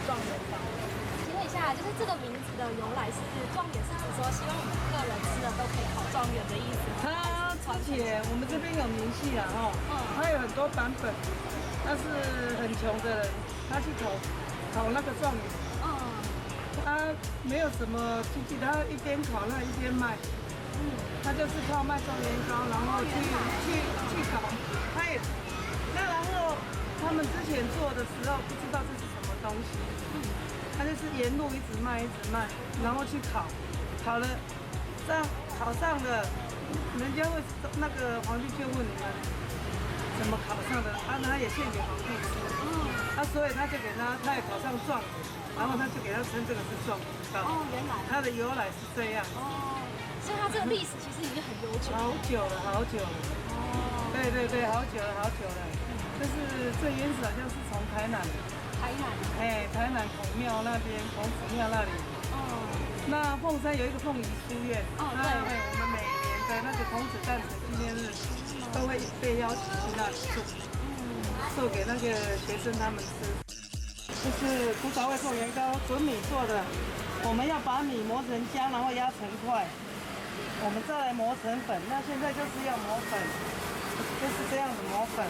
状元糕。请问一下，就是这个名字的由来是状元，是指说希望我们个人吃的都可以考状元的意思吗？它之前我们这边有明细啦哈，它有很多版本，但是很穷的人他去考那个状元，他没有什么出去，他一边考那一边卖，他就是靠卖状元糕，然后去考，他也那然后他们之前做的时候不知道这是什么东西，他就是沿路一直卖，然后去考了，这样考上了，人家会那个皇帝就问你们怎么考上的，他也献给皇帝吃，所以他就给他也考上状元，然后他就给他称这个是状元糕。哦，原来它的由来是这样。哦，所以它这个历史其实已经很悠久。好久了。哦。对，好久了。就是最原始好像是从台南。台南孔庙那边，孔子庙那里。那凤山有一个凤仪书院。对。我们每年的那个孔子诞辰纪念日，都会被邀请去那里做给那个学生他们吃。就是古早味状元糕，准米做的。我们要把米磨成浆，然后压成块，我们再来磨成粉。那现在就是要磨粉，就是这样子磨粉。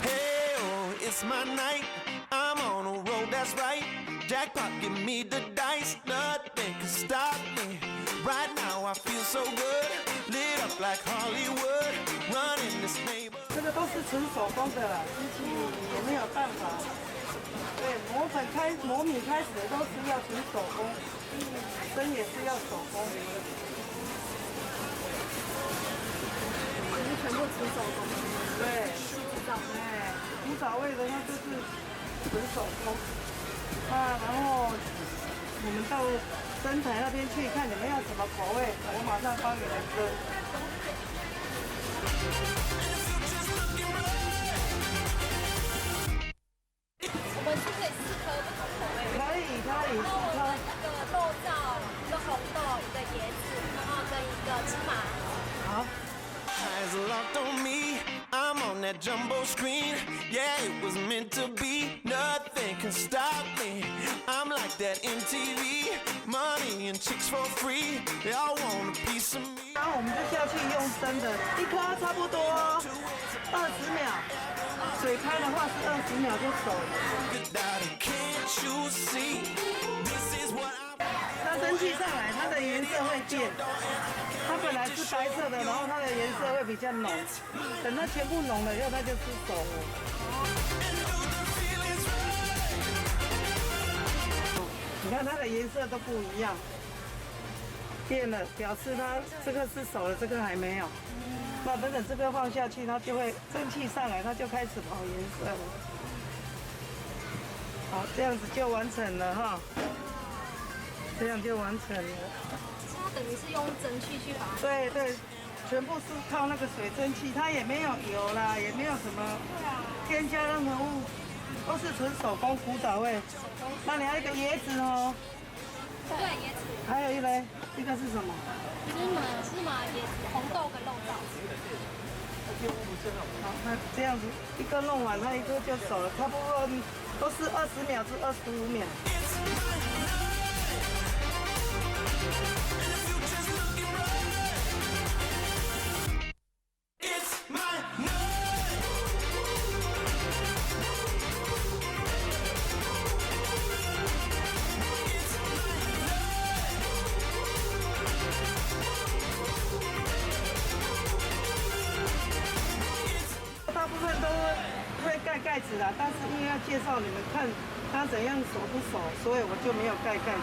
Hey, oh, it's my night. I'm on a road, that's right. Jackpot, give me the dice. Nothing can stop me. Right now I feel so good. Lit up like Hollywood. Running this neighborhood. 这个都是纯手工的啦，机器也没有办法。对，磨米开始都是要纯手工，蒸也是要手工。就是全部纯手工。对，古早味的它就是纯手工。然后我们到灯台那边去看你们要什么口味，我马上帮你们蒸。我们是可以4颗不同口味。可以4颗。一个肉燥，一个红豆，一个椰子，然后跟一个芝麻。好。Eyes locked on me. I'm on that jumbo screen. Yeah, it was meant to be. Nothing can stop me. I'm like that MTV. Money and chicks for free. They all want a piece of me. 然后我们就下去用蒸的，一颗差不多20秒，水开的话是20秒就熟了。Can't you see? This is what I 它蒸汽上来，它的颜色会变。它本来是白色的，然后它的颜色会比较浓。等它全部浓了以后，它就是熟了。你看它的颜色都不一样，变了，表示它这个是熟了，这个还没有。那等这个放下去，它就会蒸汽上来，它就开始跑颜色了。好，这样子就完成了哈。这样就完成了。它等于是用蒸汽去把它。对，全部是靠那个水蒸气，它也没有油啦，也没有什么添加任何物，都是纯手工古早味。那你还有一个椰子哦。对，椰子。还有一个是什么？芝麻椰子，红豆跟肉燥。好，那这样子一个弄完，它一个就熟了，差不多都是20秒至25秒。大部分都会盖盖子啦，但是因为要介绍你们看它怎样熟不熟，所以我就没有盖盖子。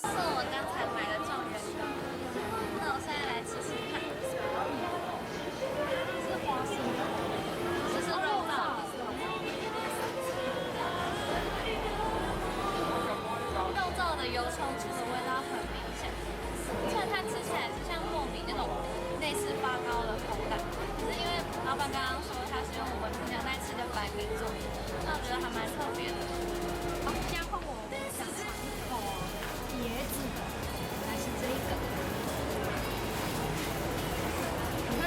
是我刚才买的状元糕，那我现在来吃吃看。是花生，这是肉燥。肉燥的油葱醋的味道很明显，虽然它吃起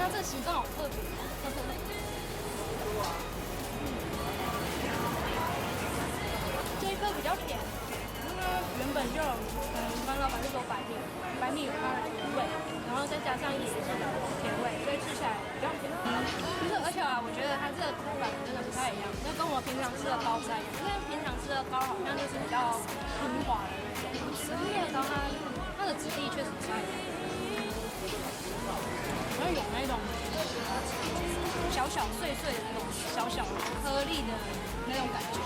它这个形状好特别。这一颗比较甜，因为原本就班老板是说白米有它的甜味，然后再加上椰子的甜味，所以吃起来比较甜。就是而且啊，我觉得它这个口感真的不太一样，就跟我平常吃的糕不太一样，因为平常吃的糕好像就是比较平滑的那种，可是这个糕它的质地确实不太一样，然后有那种小小碎碎的那种小小颗粒的那种感觉。